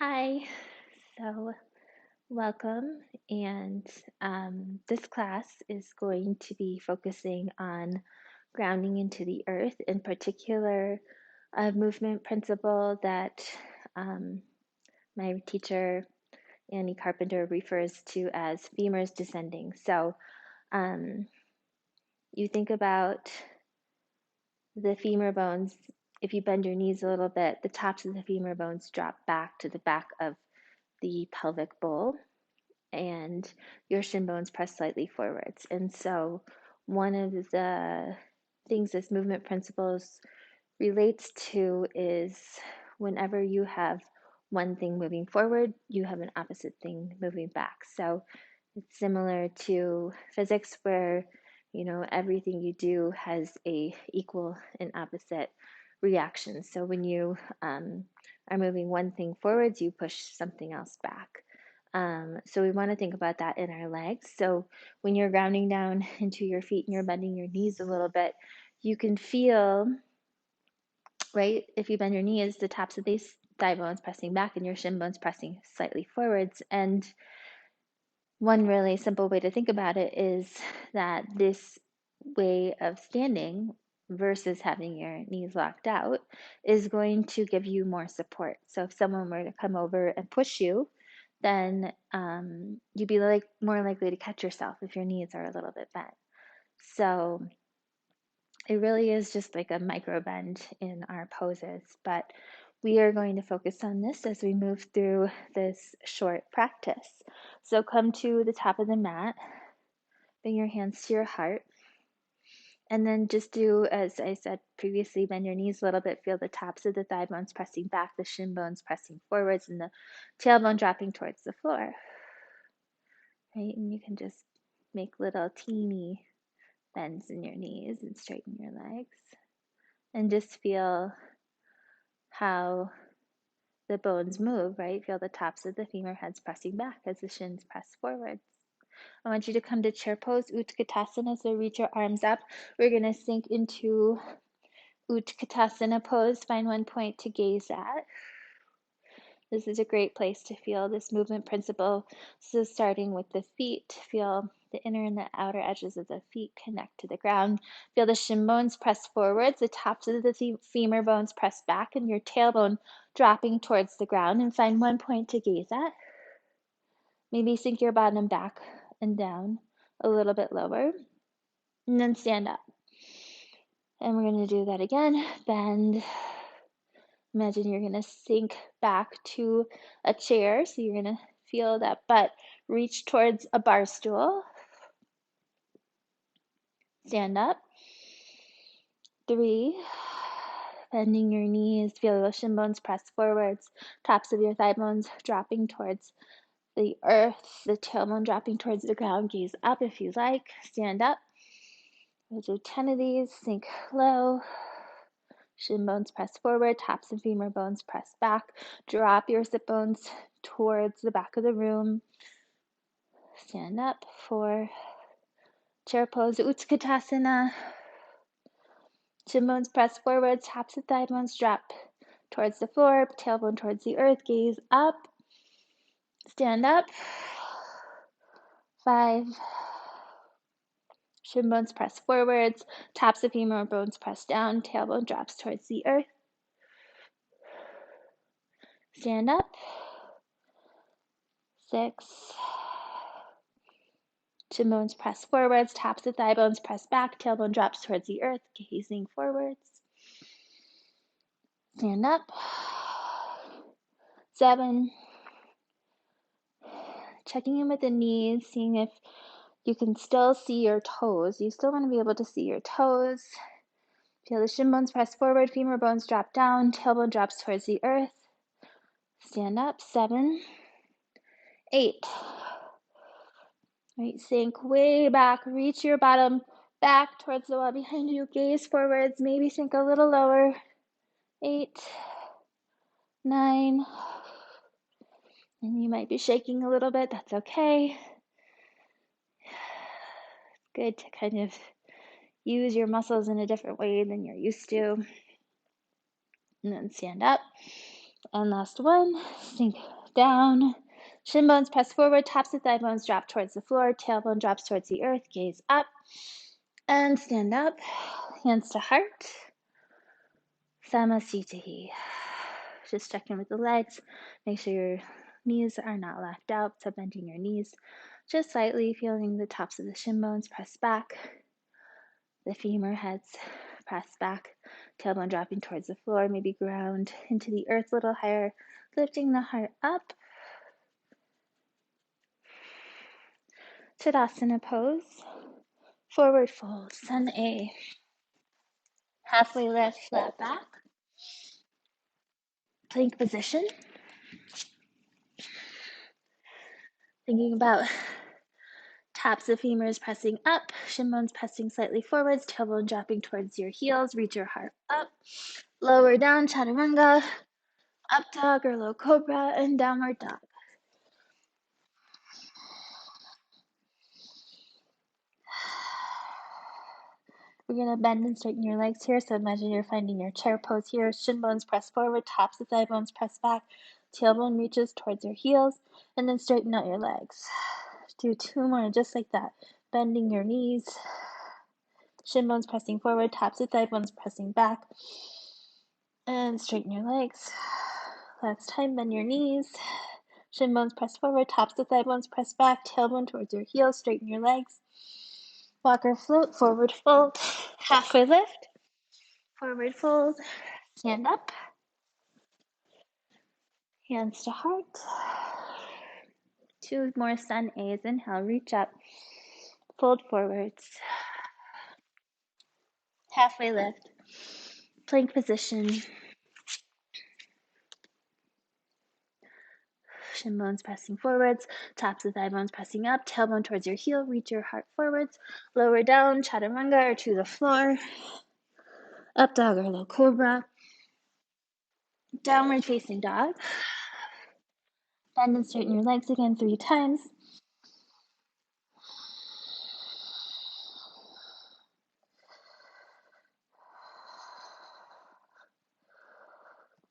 Hi, so welcome. And this class is going to be focusing on grounding into the earth, in particular, a movement principle that um, my teacher, Annie Carpenter, refers to as femurs descending. So um, you think about the femur bones. If you bend your knees a little bit, the tops of the femur bones drop back to the back of the pelvic bowl, and your shin bones press slightly forwards. And so one of the things this movement principles relates to is whenever you have one thing moving forward, you have an opposite thing moving back. So it's similar to physics where everything you do has a equal and opposite reaction. So when you are moving one thing forwards, you push something else back. So we want to think about that in our legs. So when you're grounding down into your feet and you're bending your knees a little bit, you can feel, right, if you bend your knees, the tops of these thigh bones pressing back and your shin bones pressing slightly forwards. And one really simple way to think about it is that this way of standing versus having your knees locked out is going to give you more support. So if someone were to come over and push you, then you'd be more likely to catch yourself if your knees are a little bit bent. So it really is just like a micro bend in our poses, but we are going to focus on this as we move through this short practice. So come to the top of the mat, bring your hands to your heart, and then just do, as I said previously, bend your knees a little bit, feel the tops of the thigh bones pressing back, the shin bones pressing forwards, and the tailbone dropping towards the floor. Right, and you can just make little teeny bends in your knees and straighten your legs. And just feel how the bones move, right? Feel the tops of the femur heads pressing back as the shins press forwards. I want you to come to chair pose, Utkatasana, so reach your arms up. We're going to sink into Utkatasana pose, find one point to gaze at. This is a great place to feel this movement principle. So starting with the feet, feel the inner and the outer edges of the feet connect to the ground. Feel the shin bones press forwards, the tops of the femur bones press back, and your tailbone dropping towards the ground. And find one point to gaze at. Maybe sink your bottom back and down a little bit lower. And then stand up. And we're going to do that again. Bend. Imagine you're going to sink back to a chair. So you're going to feel that butt reach towards a bar stool. Stand up. 3. Bending your knees. Feel the shin bones press forwards. Tops of your thigh bones dropping towards the earth. The tailbone dropping towards the ground. Gaze up if you like. Stand up. We'll do 10 of these. Sink low. Shin bones press forward, tops and femur bones press back. Drop your sit bones towards the back of the room. Stand up. 4. Chair pose, Utkatasana. Shin bones press forward, tops of thigh bones drop towards the floor, tailbone towards the earth. Gaze up. Stand up. 5. Shin bones press forwards, tops of femur bones press down, tailbone drops towards the earth. Stand up. 6. Shin bones press forwards, tops of thigh bones press back, tailbone drops towards the earth, gazing forwards. Stand up. 7. Checking in with the knees, seeing if you can still see your toes. You still want to be able to see your toes. Feel the shin bones press forward, femur bones drop down, tailbone drops towards the earth. Stand up. 7. 8. Right, sink way back, reach your bottom back towards the wall behind you, gaze forwards, maybe sink a little lower. 8, 9, and you might be shaking a little bit, that's okay. It's good to kind of use your muscles in a different way than you're used to. And then stand up. And last one, sink down. Shin bones press forward, tops of thigh bones drop towards the floor, tailbone drops towards the earth, gaze up, and stand up, hands to heart. Samasthiti. Just check in with the legs. Make sure your knees are not left out, so bending your knees just slightly, feeling the tops of the shin bones press back, the femur heads press back, tailbone dropping towards the floor, maybe ground into the earth a little higher, lifting the heart up. Tadasana pose, forward fold, sun A. Halfway lift, flat back. Plank position. Thinking about tops of femurs pressing up, shin bones pressing slightly forwards, tailbone dropping towards your heels, reach your heart up. Lower down, chaturanga, up dog or low cobra, and downward dog. We're going to bend and straighten your legs here. So imagine you're finding your chair pose here. Shin bones press forward, tops of thigh bones press back, tailbone reaches towards your heels, and then straighten out your legs. Do 2 more, just like that. Bending your knees, shin bones pressing forward, tops of thigh bones pressing back, and straighten your legs. Last time, bend your knees, shin bones press forward, tops of thigh bones press back, tailbone towards your heels, straighten your legs. Walk or float, forward fold, halfway lift, forward fold, stand up, hands to heart. 2 more sun A's, inhale, reach up, fold forwards, halfway lift, plank position, shin bones pressing forwards, tops of thigh bones pressing up, tailbone towards your heel, reach your heart forwards, lower down, chaturanga or to the floor, up dog or low cobra, downward facing dog. Bend and straighten your legs again 3 times.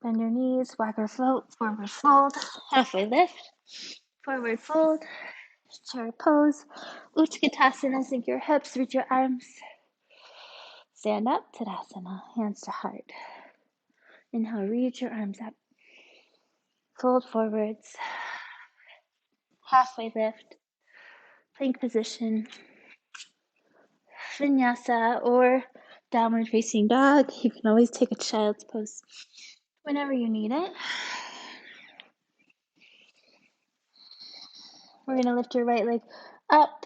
Bend your knees, walk or float, forward fold, halfway lift, forward fold, chair pose, Utkatasana, sink your hips, reach your arms, stand up, Tadasana, hands to heart. Inhale, reach your arms up, fold forwards, halfway lift, plank position, Vinyasa or downward facing dog. You can always take a child's pose whenever you need it. We're going to lift your right leg up.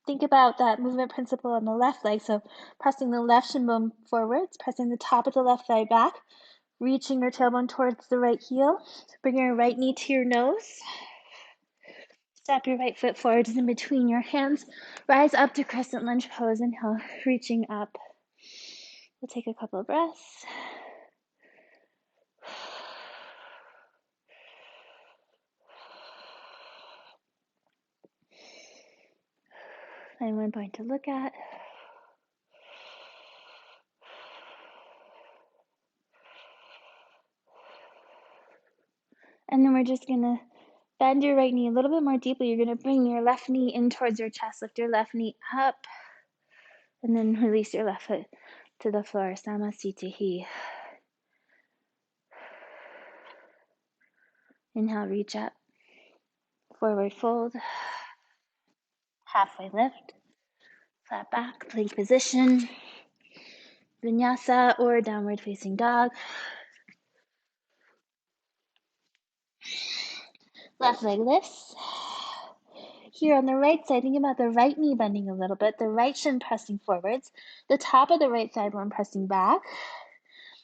Think about that movement principle on the left leg. So pressing the left shin bone forwards, pressing the top of the left thigh back, reaching your tailbone towards the right heel. Bring your right knee to your nose. Step your right foot forwards in between your hands. Rise up to crescent lunge pose. Inhale, reaching up. We'll take a couple of breaths. And one point to look at. And then we're just going to bend your right knee a little bit more deeply. You're going to bring your left knee in towards your chest. Lift your left knee up. And then release your left foot to the floor. Samasthiti. Inhale, reach up. Forward fold. Halfway lift. Flat back, plank position. Vinyasa or downward facing dog. Left leg lifts. Here on the right side, think about the right knee bending a little bit, the right shin pressing forwards, the top of the right thigh bone pressing back,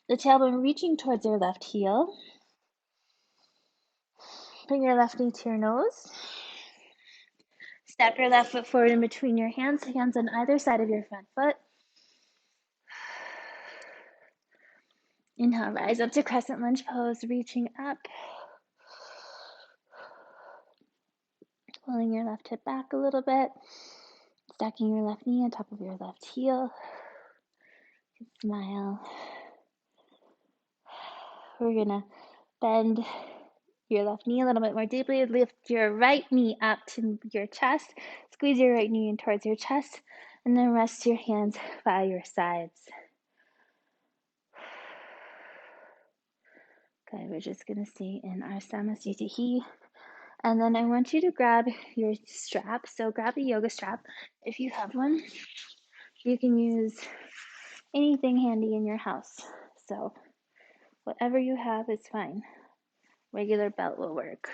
the tailbone reaching towards your left heel. Bring your left knee to your nose. Step your left foot forward in between your hands on either side of your front foot. Inhale, rise up to crescent lunge pose, reaching up. Pulling your left hip back a little bit. Stacking your left knee on top of your left heel. Smile. We're gonna bend your left knee a little bit more deeply. Lift your right knee up to your chest. Squeeze your right knee in towards your chest. And then rest your hands by your sides. Good, we're just gonna stay in our Samasthiti. And then I want you to grab your strap. So grab a yoga strap if you have one. You can use anything handy in your house. So whatever you have is fine. Regular belt will work.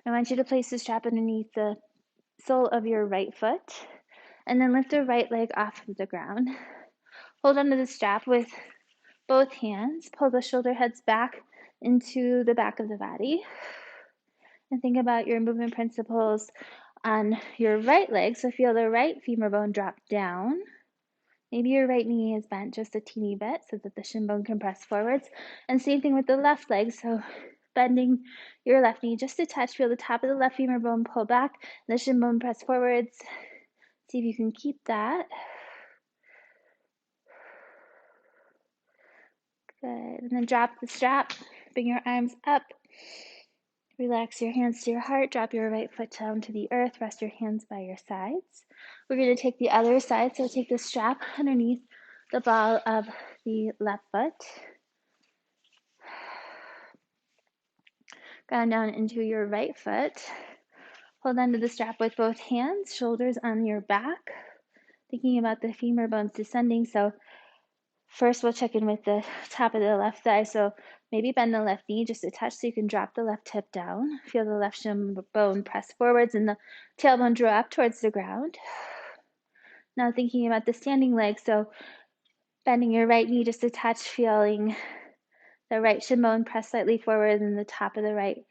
I want you to place the strap underneath the sole of your right foot and then lift the right leg off of the ground. Hold onto the strap with both hands. Pull the shoulder heads back into the back of the body. And think about your movement principles on your right leg. So feel the right femur bone drop down. Maybe your right knee is bent just a teeny bit so that the shin bone can press forwards. And same thing with the left leg. So bending your left knee just a touch. Feel the top of the left femur bone pull back. The shin bone press forwards. See if you can keep that. Good. And then drop the strap. Bring your arms up. Relax your hands to your heart. Drop your right foot down to the earth. Rest your hands by your sides. We're going to take the other side. So take the strap underneath the ball of the left foot. Ground down into your right foot. Hold onto the strap with both hands, shoulders on your back. Thinking about the femur bones descending. So first we'll check in with the top of the left thigh. So maybe bend the left knee just a touch so you can drop the left hip down. Feel the left shin bone press forwards and the tailbone drop towards the ground. Now thinking about the standing leg. So bending your right knee just a touch, feeling the right shin bone press slightly forward and the top of the right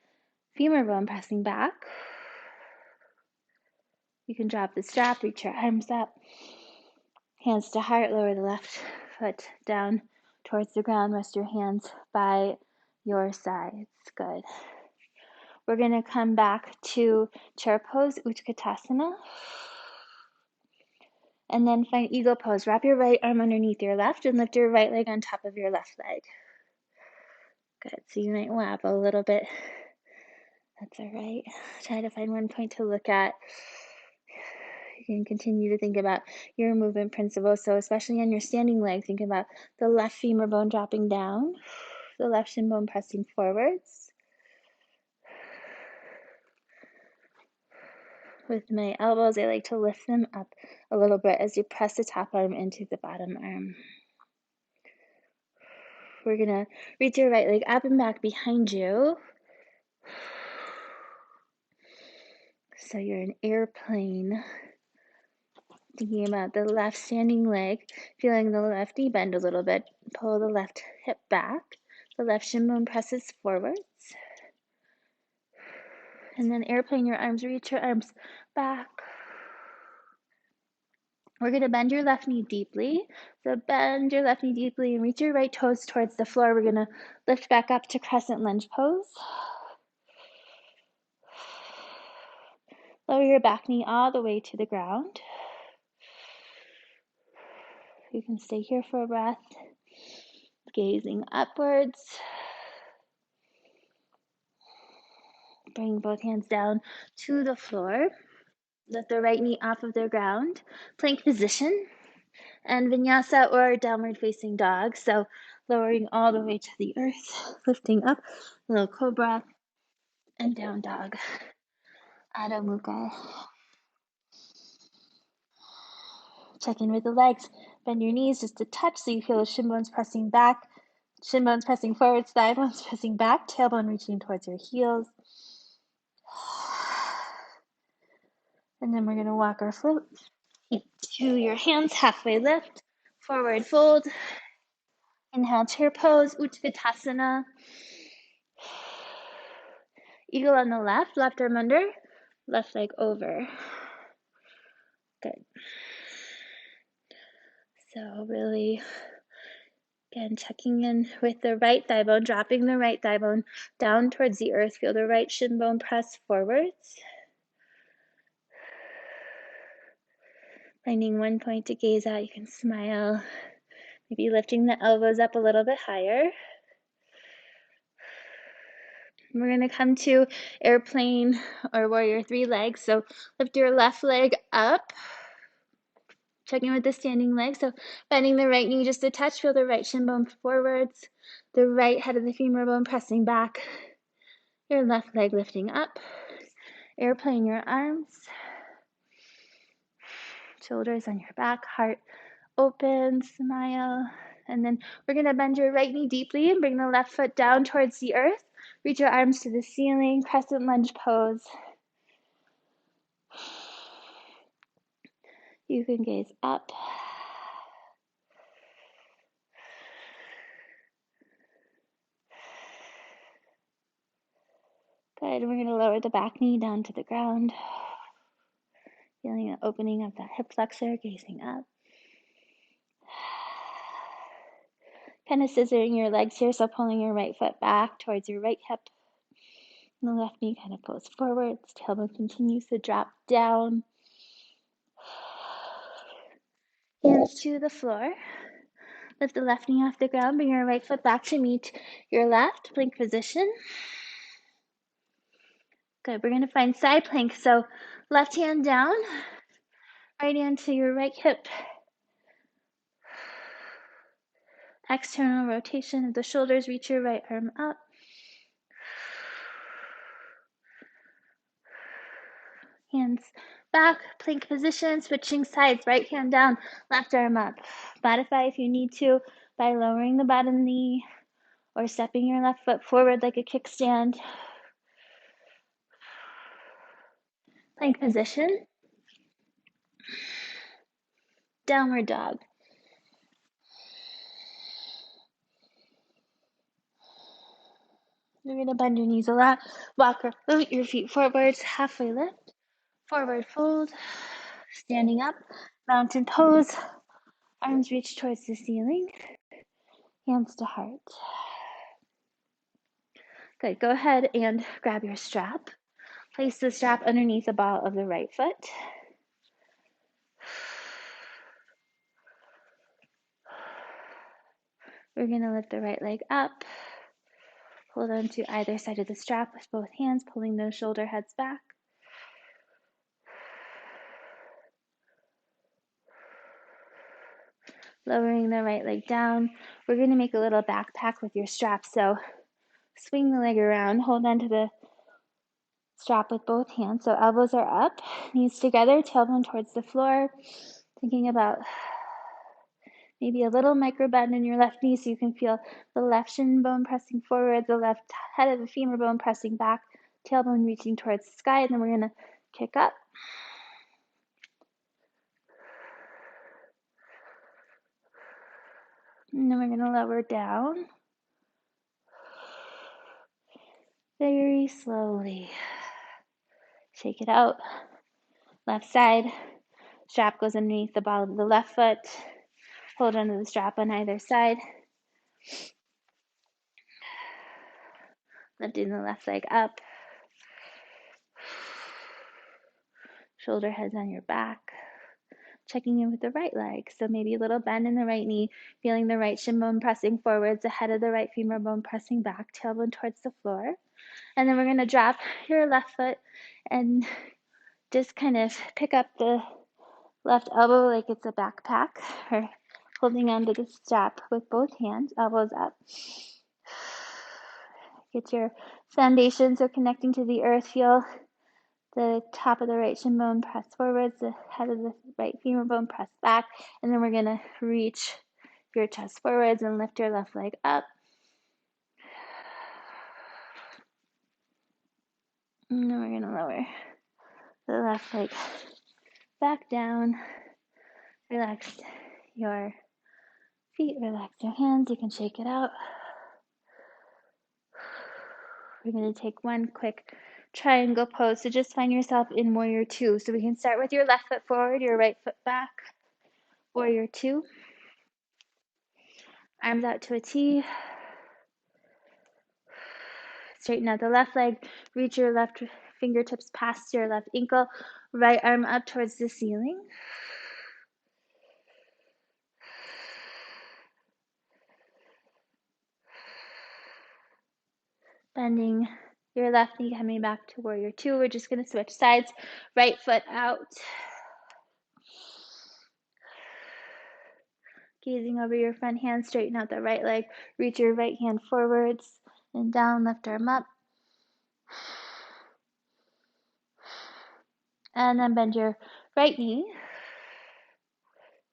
femur bone pressing back. You can drop the strap, reach your arms up. Hands to heart, lower the left foot down towards the ground. Rest your hands by your sides. Good. We're going to come back to chair pose, Utkatasana. And then find eagle pose. Wrap your right arm underneath your left and lift your right leg on top of your left leg. Good. So you might wobble a little bit. That's all right. Try to find one point to look at. You can continue to think about your movement principles. So especially on your standing leg, think about the left femur bone dropping down, the left shin bone pressing forwards. With my elbows, I like to lift them up a little bit as you press the top arm into the bottom arm. We're going to reach your right leg up and back behind you. So you're an airplane. Thinking about the left standing leg, feeling the left knee bend a little bit. Pull the left hip back. The left shin bone presses forwards. And then airplane your arms, reach your arms back. We're going to bend your left knee deeply. So bend your left knee deeply and reach your right toes towards the floor. We're going to lift back up to crescent lunge pose. Lower your back knee all the way to the ground. You can stay here for a breath, gazing upwards. Bring both hands down to the floor. Lift the right knee off of the ground. Plank position. And Vinyasa or downward facing dog. So lowering all the way to the earth. Lifting up. Little cobra. And down dog. Adho Mukha. Check in with the legs. Bend your knees just a touch so you feel the shin bones pressing back. Shin bones pressing forwards, thigh bones pressing back, tailbone reaching towards your heels. And then we're going to walk our foot to your hands, halfway lift, forward fold. Inhale, chair pose, Utkatasana. Eagle on the left arm under, left leg over. Good. So really, again, checking in with the right thigh bone, dropping the right thigh bone down towards the earth. Feel the right shin bone press forwards. Finding one point to gaze at, you can smile. Maybe lifting the elbows up a little bit higher. We're gonna come to airplane or warrior three legs. So lift your left leg up, checking with the standing leg. So bending the right knee just a touch, feel the right shin bone forwards, the right head of the femur bone pressing back, your left leg lifting up, airplane your arms, shoulders on your back, heart open, smile. And then we're gonna bend your right knee deeply and bring the left foot down towards the earth. Reach your arms to the ceiling, crescent lunge pose. You can gaze up. Good, we're gonna lower the back knee down to the ground. Feeling the opening of that hip flexor, gazing up. Kind of scissoring your legs here, so pulling your right foot back towards your right hip. And the left knee kind of goes forwards. Tailbone continues to drop down. Hands to the floor. Lift the left knee off the ground. Bring your right foot back to meet your left. Plank position. Good. We're going to find side plank. So left hand down. Right hand to your right hip. External rotation of the shoulders. Reach your right arm up. Hands back, plank position, switching sides, right hand down, left arm up. Modify if you need to by lowering the bottom knee or stepping your left foot forward like a kickstand. Plank position. Downward dog. You're going to bend your knees a lot. Walk or float your feet forwards, halfway lift, forward fold, standing up, mountain pose, arms reach towards the ceiling, hands to heart. Good, go ahead and grab your strap. Place the strap underneath the ball of the right foot. We're going to lift the right leg up. Hold on to either side of the strap with both hands, pulling those shoulder heads back. Lowering the right leg down. We're going to make a little backpack with your strap. So swing the leg around, hold on to the strap with both hands. So elbows are up, knees together, tailbone towards the floor. Thinking about maybe a little micro bend in your left knee so you can feel the left shin bone pressing forward, the left head of the femur bone pressing back, tailbone reaching towards the sky, and then we're going to kick up. And then we're going to lower down very slowly. Shake it out. Left side. Strap goes underneath the ball of the left foot. Hold onto the strap on either side. Lifting the left leg up. Shoulder heads on your back. Checking in with the right leg. So maybe a little bend in the right knee, feeling the right shin bone pressing forwards, the head of the right femur bone pressing back, tailbone towards the floor. And then we're going to drop your left foot and just kind of pick up the left elbow like it's a backpack, or holding onto the strap with both hands, elbows up. Get your foundation, so connecting to the earth. Feel the top of the right shin bone press forwards, the head of the right femur bone press back, and then we're going to reach your chest forwards and lift your left leg up. And then we're going to lower the left leg back down. Relax your feet, relax your hands. You can shake it out. We're going to take one quick triangle pose. So just find yourself in warrior two. So we can start with your left foot forward, your right foot back. Warrior two. Arms out to a T. Straighten out the left leg. Reach your left fingertips past your left ankle. Right arm up towards the ceiling. Bending Your left knee coming back to warrior two. We're just going to switch sides. Right foot out. Gazing over your front hand, straighten out the right leg. Reach your right hand forwards and down, left arm up. And then bend your right knee.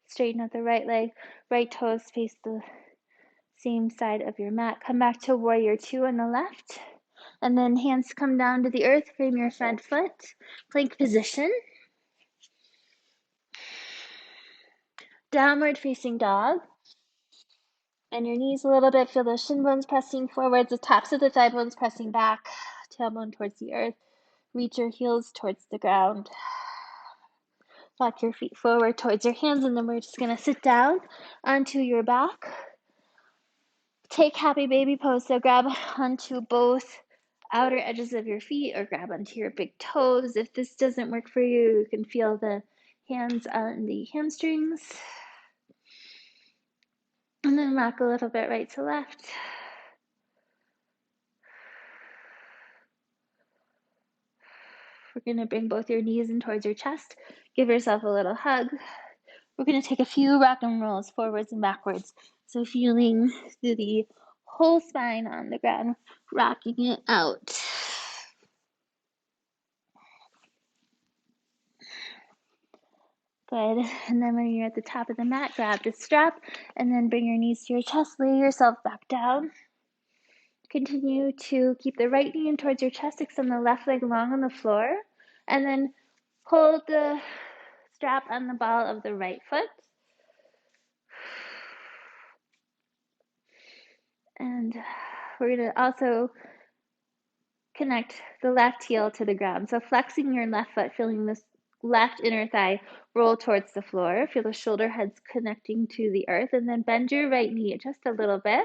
Straighten out the right leg. Right toes face the same side of your mat. Come back to warrior two on the left. And then hands come down to the earth. Frame your front foot. Plank position. Downward facing dog. And your knees a little bit. Feel the shin bones pressing forwards. The tops of the thigh bones pressing back. Tailbone towards the earth. Reach your heels towards the ground. Walk your feet forward towards your hands, and then we're just going to sit down onto your back. Take happy baby pose, so grab onto both outer edges of your feet or grab onto your big toes. If this doesn't work for you, you can feel the hands on the hamstrings. And then rock a little bit right to left. We're going to bring both your knees in towards your chest. Give yourself a little hug. We're going to take a few rock and rolls forwards and backwards. So feeling through the whole spine on the ground, rocking it out. Good. And then when you're at the top of the mat, grab the strap and then bring your knees to your chest. Lay yourself back down. Continue to keep the right knee in towards your chest. Extend the left leg long on the floor. And then hold the strap on the ball of the right foot. And we're going to also connect the left heel to the ground. So flexing your left foot, feeling this left inner thigh roll towards the floor. Feel the shoulder heads connecting to the earth, and then bend your right knee just a little bit.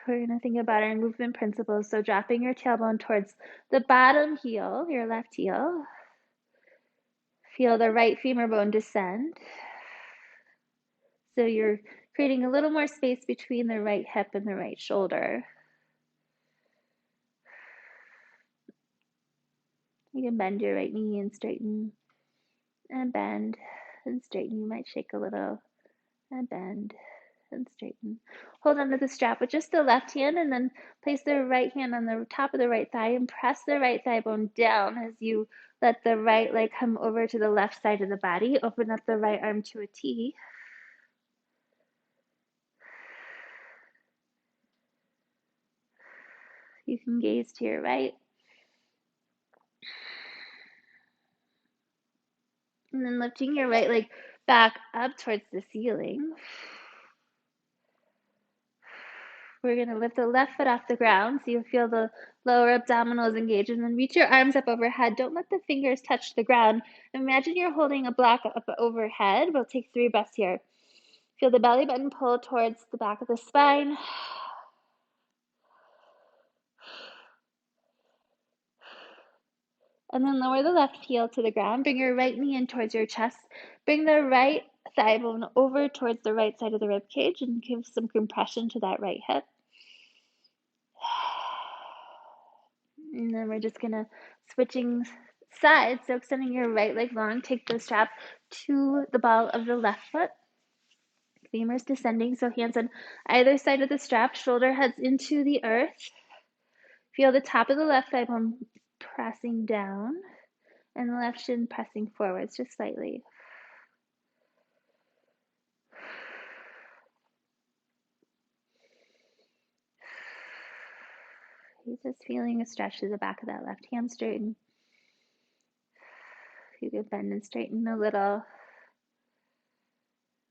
We're going to think about our movement principles. So dropping your tailbone towards the bottom heel, your left heel. Feel the right femur bone descend. So you're creating a little more space between the right hip and the right shoulder. You can bend your right knee and straighten, and bend and straighten. You might shake a little, and bend and straighten. Hold onto the strap with just the left hand, and then place the right hand on the top of the right thigh and press the right thigh bone down as you let the right leg come over to the left side of the body. Open up the right arm to a T. You can gaze to your right. And then lifting your right leg back up towards the ceiling. We're going to lift the left foot off the ground so you'll feel the lower abdominals engage, and then reach your arms up overhead. Don't let the fingers touch the ground. Imagine you're holding a block up overhead. We'll take 3 breaths here. Feel the belly button pull towards the back of the spine. And then lower the left heel to the ground. Bring your right knee in towards your chest. Bring the right thigh bone over towards the right side of the rib cage and give some compression to that right hip. And then we're just going to switching sides. So extending your right leg long, take the strap to the ball of the left foot. Femurs descending, so hands on either side of the strap, shoulder heads into the earth. Feel the top of the left thigh bone pressing down and the left shin pressing forwards just slightly. You're just feeling a stretch to the back of that left hamstring. You can bend and straighten a little.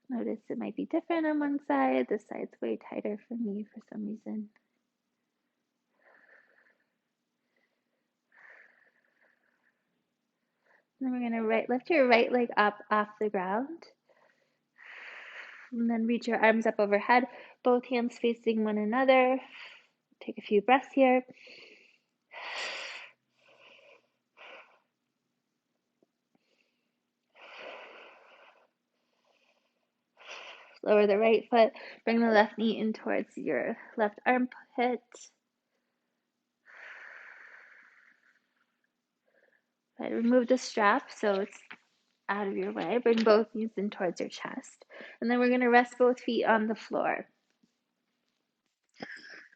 Notice it might be different on one side. This side's way tighter for me for some reason. And then we're going to lift your right leg up off the ground. And then reach your arms up overhead, both hands facing one another. Take a few breaths here. Lower the right foot, bring the left knee in towards your left armpit. Good. Remove the strap so it's out of your way. Bring both knees in towards your chest. And then we're going to rest both feet on the floor.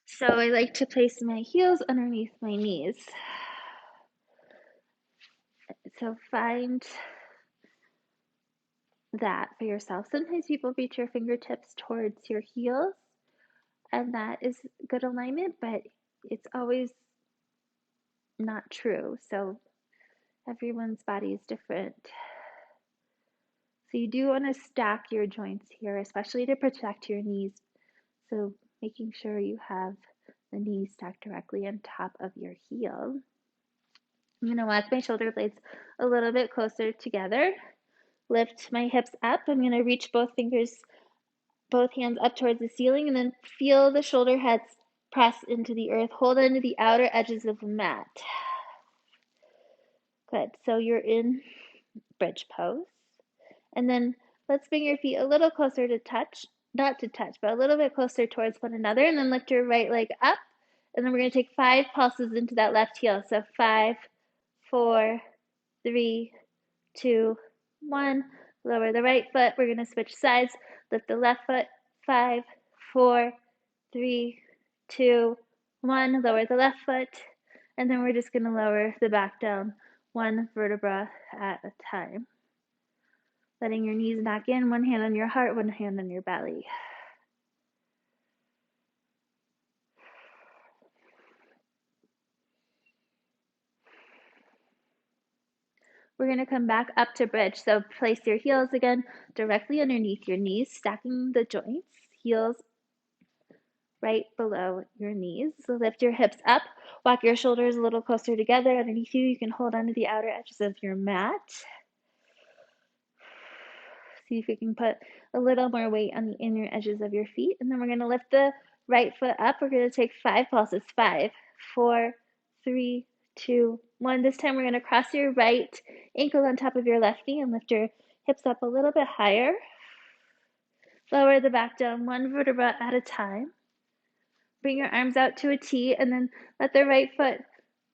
So I like to place my heels underneath my knees. So find that for yourself. Sometimes people reach your fingertips towards your heels, and that is good alignment, but it's always not true. So everyone's body is different. So you do want to stack your joints here, especially to protect your knees. So making sure you have the knees stacked directly on top of your heel. I'm going to walk my shoulder blades a little bit closer together. Lift my hips up. I'm going to reach both hands up towards the ceiling, and then feel the shoulder heads press into the earth. Hold onto the outer edges of the mat. Good. So you're in bridge pose. And then let's bring your feet a little closer to touch, not to touch, but a little bit closer towards one another. And then lift your right leg up. And then we're going to take 5 pulses into that left heel. So 5, 4, 3, 2, 1. Lower the right foot. We're going to switch sides. Lift the left foot. 5, 4, 3, 2, 1. Lower the left foot. And then we're just going to lower the back down 1 vertebra at a time. Letting your knees knock in, one hand on your heart, one hand on your belly. We're going to come back up to bridge. So place your heels again directly underneath your knees, stacking the joints, heels right below your knees. So lift your hips up, walk your shoulders a little closer together underneath you. You can hold onto the outer edges of your mat. See if you can put a little more weight on the inner edges of your feet. And then we're going to lift the right foot up. We're going to take 5 pulses. 5, 4, 3, 2, 1. This time we're going to cross your right ankle on top of your left knee and lift your hips up a little bit higher. Lower the back down 1 vertebra at a time. Bring your arms out to a T and then let the right foot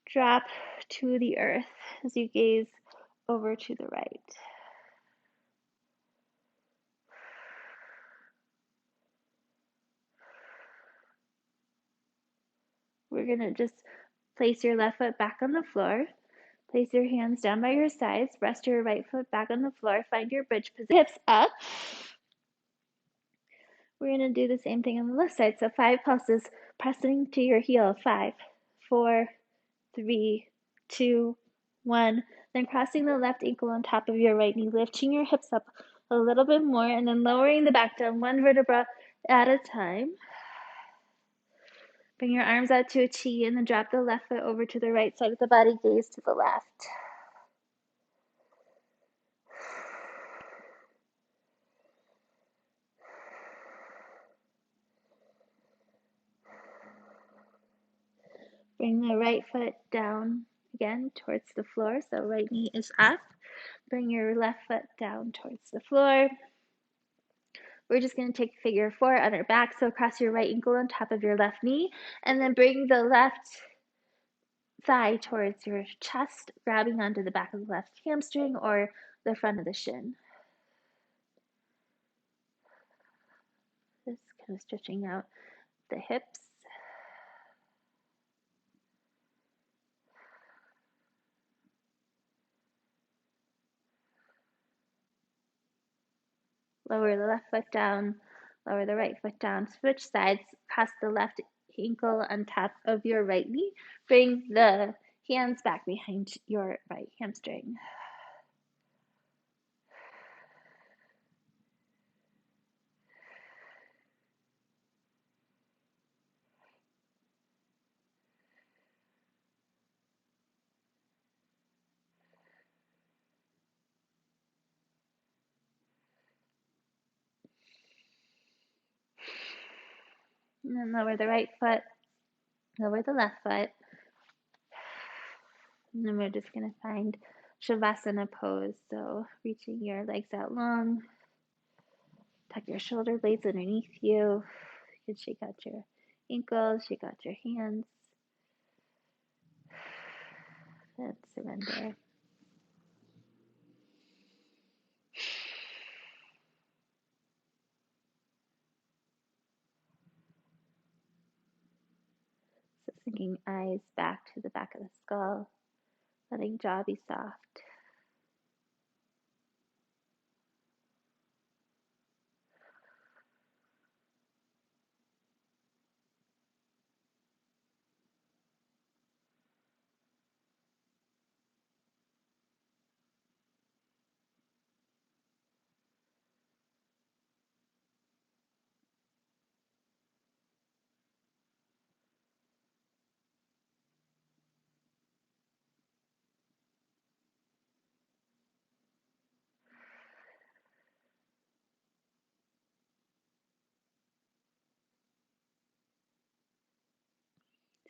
drop to the earth as you gaze over to the right. We're going to just place your left foot back on the floor. Place your hands down by your sides. Rest your right foot back on the floor. Find your bridge position. Hips up. We're going to do the same thing on the left side. So 5 pulses, pressing to your heel. 5, 4, 3, 2, 1. Then crossing the left ankle on top of your right knee, lifting your hips up a little bit more, and then lowering the back down 1 vertebra at a time. Bring your arms out to a T and then drop the left foot over to the right side of the body, gaze to the left. Bring the right foot down again towards the floor, so right knee is up. Bring your left foot down towards the floor. We're just going to take figure 4 on our back, so cross your right ankle on top of your left knee, and then bring the left thigh towards your chest, grabbing onto the back of the left hamstring or the front of the shin. Just kind of stretching out the hips. Lower the left foot down, lower the right foot down, switch sides, cross the left ankle on top of your right knee. Bring the hands back behind your right hamstring. And then lower the right foot, lower the left foot. And then we're just going to find Shavasana pose. So reaching your legs out long. Tuck your shoulder blades underneath you. You can shake out your ankles, shake out your hands. And surrender. Sinking eyes back to the back of the skull, letting jaw be soft.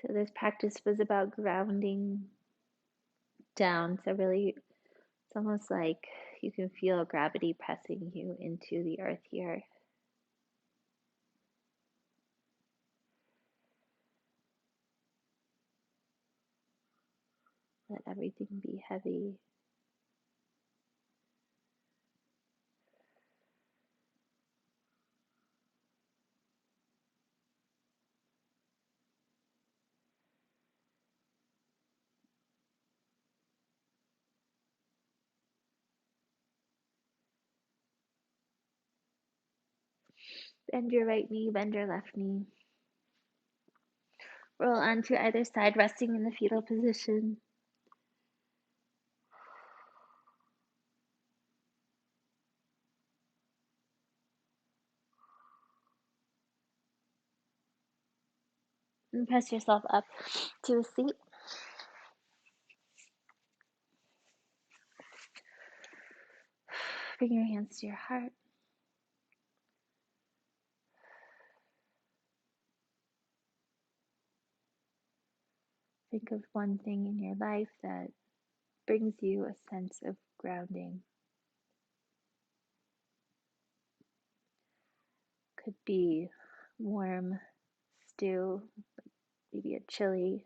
So this practice was about grounding down. So really, it's almost like you can feel gravity pressing you into the earth here. Let everything be heavy. Bend your right knee, bend your left knee. Roll onto either side, resting in the fetal position. And press yourself up to a seat. Bring your hands to your heart. Think of one thing in your life that brings you a sense of grounding. Could be warm stew, maybe a chili,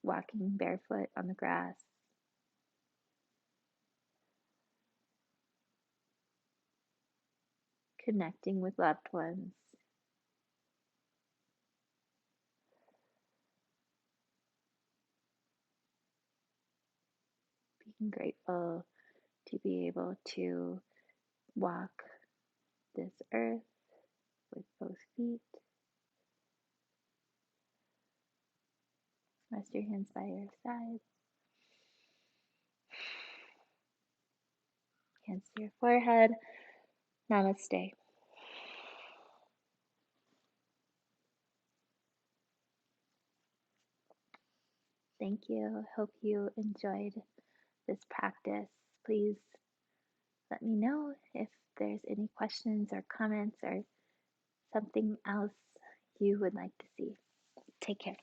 walking barefoot on the grass. Connecting with loved ones. Being grateful to be able to walk this earth with both feet. Rest your hands by your side. Hands to your forehead. Namaste. Thank you. Hope you enjoyed this practice. Please let me know if there's any questions or comments or something else you would like to see. Take care.